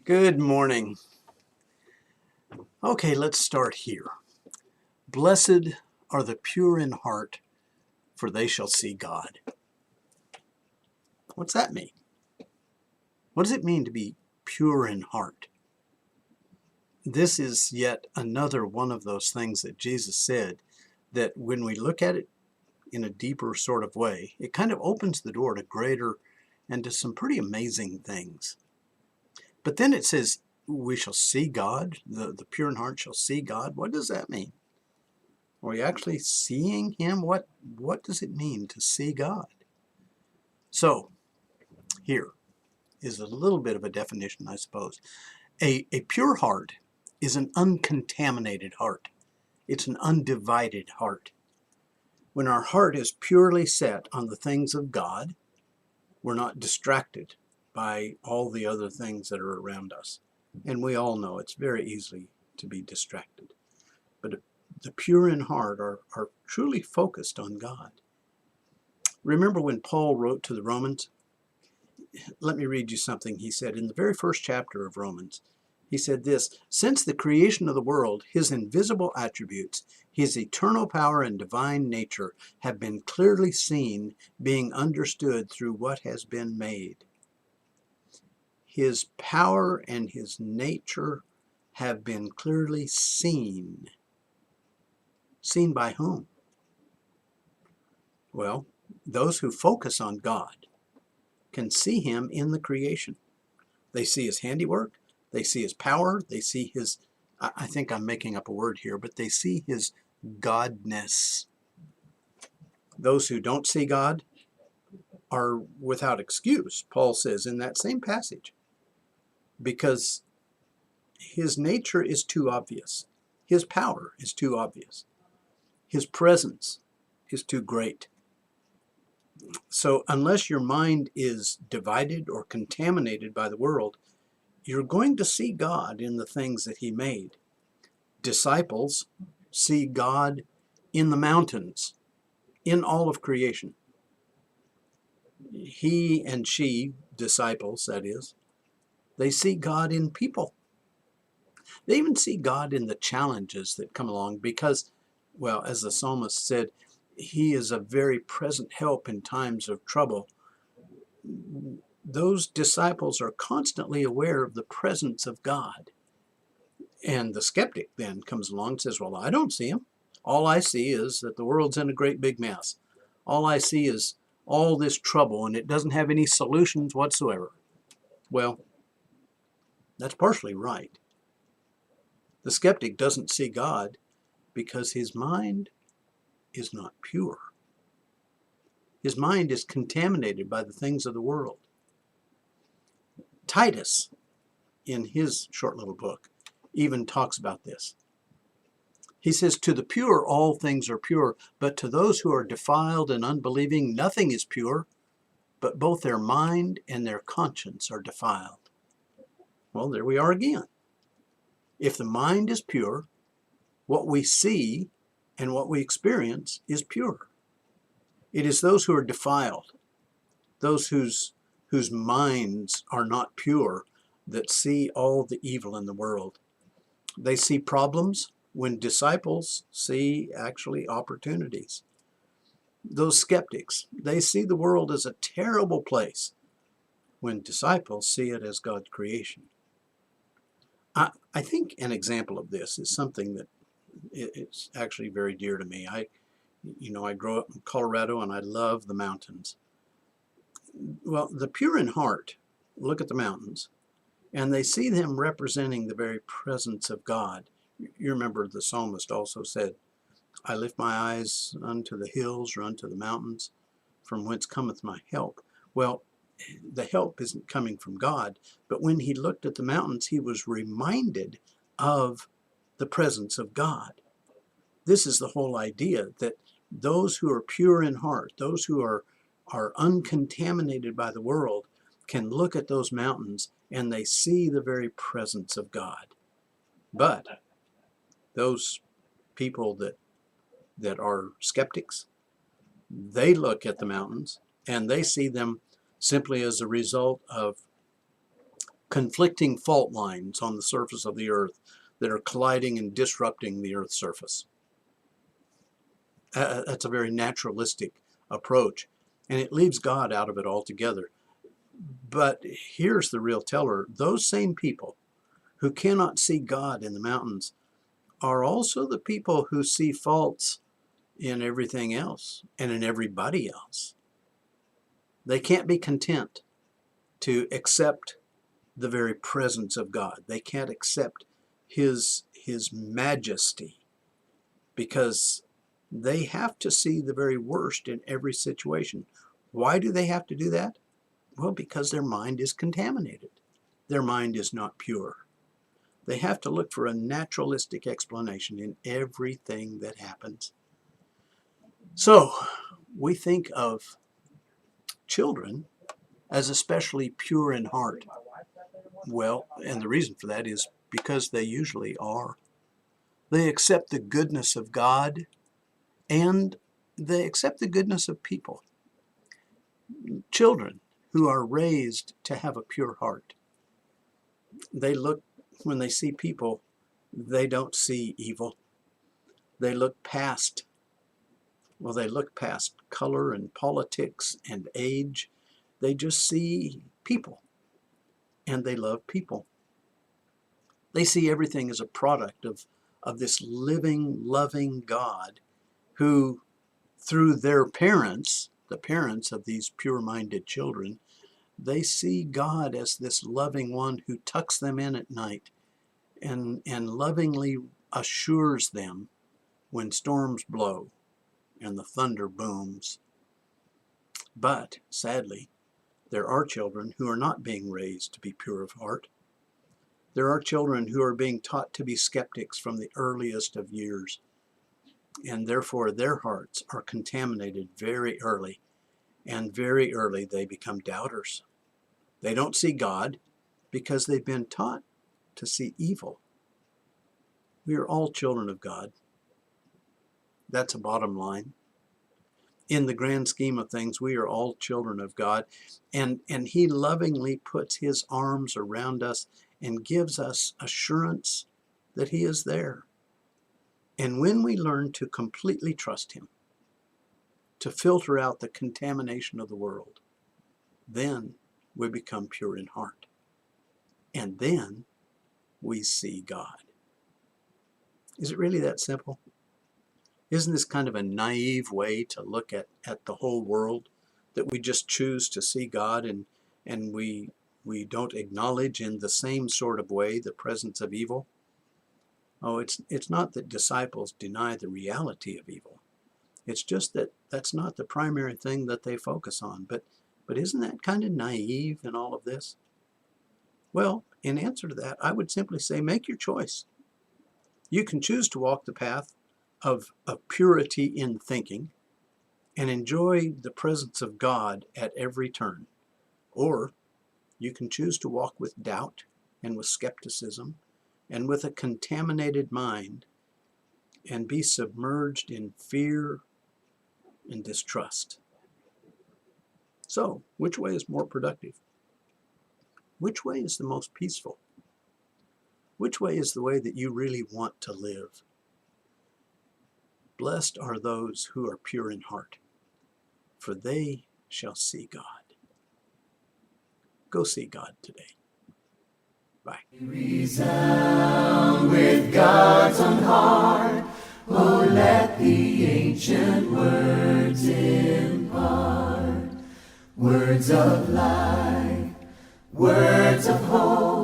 Good morning. Okay, let's start here. Blessed are the pure in heart, for they shall see God. What's that mean? What does it mean to be pure in heart? This is yet another one of those things that Jesus said that when we look at it in a deeper sort of way, it kind of opens the door to greater and to some pretty amazing things. But then it says, we shall see God, the pure in heart shall see God. What does that mean? Are we actually seeing Him? What does it mean to see God? So, here is a little bit of a definition, I suppose. A pure heart is an uncontaminated heart. It's an undivided heart. When our heart is purely set on the things of God, we're not distracted by all the other things that are around us. And we all know it's very easy to be distracted. But the pure in heart are truly focused on God. Remember when Paul wrote to the Romans? Let me read you something he said in the very first chapter of Romans. He said this, since the creation of the world, his invisible attributes, his eternal power and divine nature have been clearly seen, being understood through what has been made. His power and his nature have been clearly seen. Seen by whom? Well, those who focus on God can see him in the creation. They see his handiwork, they see his power, they see his, I think I'm making up a word here, but they see his godness. Those who don't see God are without excuse, Paul says in that same passage, because his nature is too obvious. His power is too obvious. His presence is too great. So unless your mind is divided or contaminated by the world, you're going to see God in the things that he made. Disciples see God in the mountains, in all of creation. He and she, disciples, that is, they see God in people. They even see God in the challenges that come along because, well, as the psalmist said, he is a very present help in times of trouble. Those disciples are constantly aware of the presence of God. And the skeptic then comes along and says, well, I don't see him. All I see is that the world's in a great big mess. All I see is all this trouble and it doesn't have any solutions whatsoever. Well, that's partially right. The skeptic doesn't see God because his mind is not pure. His mind is contaminated by the things of the world. Titus, in his short little book, even talks about this. He says, to the pure all things are pure, but to those who are defiled and unbelieving nothing is pure, but both their mind and their conscience are defiled. Well, there we are again. If the mind is pure, what we see and what we experience is pure. It is those who are defiled, those whose minds are not pure, that see all the evil in the world. They see problems when disciples see actually opportunities. Those skeptics, they see the world as a terrible place when disciples see it as God's creation. I think an example of this is something that it's actually very dear to me. I grew up in Colorado and I love the mountains. Well, the pure in heart look at the mountains and they see them representing the very presence of God. You remember the psalmist also said, I lift my eyes unto the hills or unto the mountains, from whence cometh my help. Well, the help isn't coming from God, but when he looked at the mountains, he was reminded of the presence of God. This is the whole idea, that those who are pure in heart, those who are uncontaminated by the world, can look at those mountains and they see the very presence of God. But those people that are skeptics, They look at the mountains and they see them simply as a result of conflicting fault lines on the surface of the earth that are colliding and disrupting the earth's surface. That's a very naturalistic approach, and it leaves God out of it altogether. But here's the real teller. Those same people who cannot see God in the mountains are also the people who see faults in everything else and in everybody else. They can't be content to accept the very presence of God. They can't accept his majesty, because they have to see the very worst in every situation. Why do they have to do that? Well, because their mind is contaminated. Their mind is not pure. They have to look for a naturalistic explanation in everything that happens. So, we think of children as especially pure in heart. Well, and the reason for that is because they usually are. They accept the goodness of God, and they accept the goodness of people. Children who are raised to have a pure heart, they look, when they see people, they don't see evil. They look past, they look past color and politics and age. They just see people, and they love people. They see everything as a product of this living, loving God who, through their parents, the parents of these pure-minded children, they see God as this loving one who tucks them in at night and lovingly assures them when storms blow and the thunder booms. But, sadly, there are children who are not being raised to be pure of heart. There are children who are being taught to be skeptics from the earliest of years, and therefore their hearts are contaminated very early, and very early they become doubters. They don't see God because they've been taught to see evil. We are all children of God. That's a bottom line. In the grand scheme of things, we are all children of God, and he lovingly puts his arms around us and gives us assurance that he is there. And when we learn to completely trust him, to filter out the contamination of the world, then we become pure in heart. And then we see God. Is it really that simple? Isn't this kind of a naive way to look at the whole world, that we just choose to see God and we don't acknowledge in the same sort of way the presence of evil? Oh, it's not that disciples deny the reality of evil. It's just that that's not the primary thing that they focus on. But isn't that kind of naive in all of this? Well, in answer to that, I would simply say, make your choice. You can choose to walk the path of purity in thinking and enjoy the presence of God at every turn. Or you can choose to walk with doubt and with skepticism and with a contaminated mind and be submerged in fear and distrust. So, which way is more productive? Which way is the most peaceful? Which way is the way that you really want to live? Blessed are those who are pure in heart, for they shall see God. Go see God today. Bye. Resound with God's own heart. Oh, let the ancient words impart. Words of life, words of hope.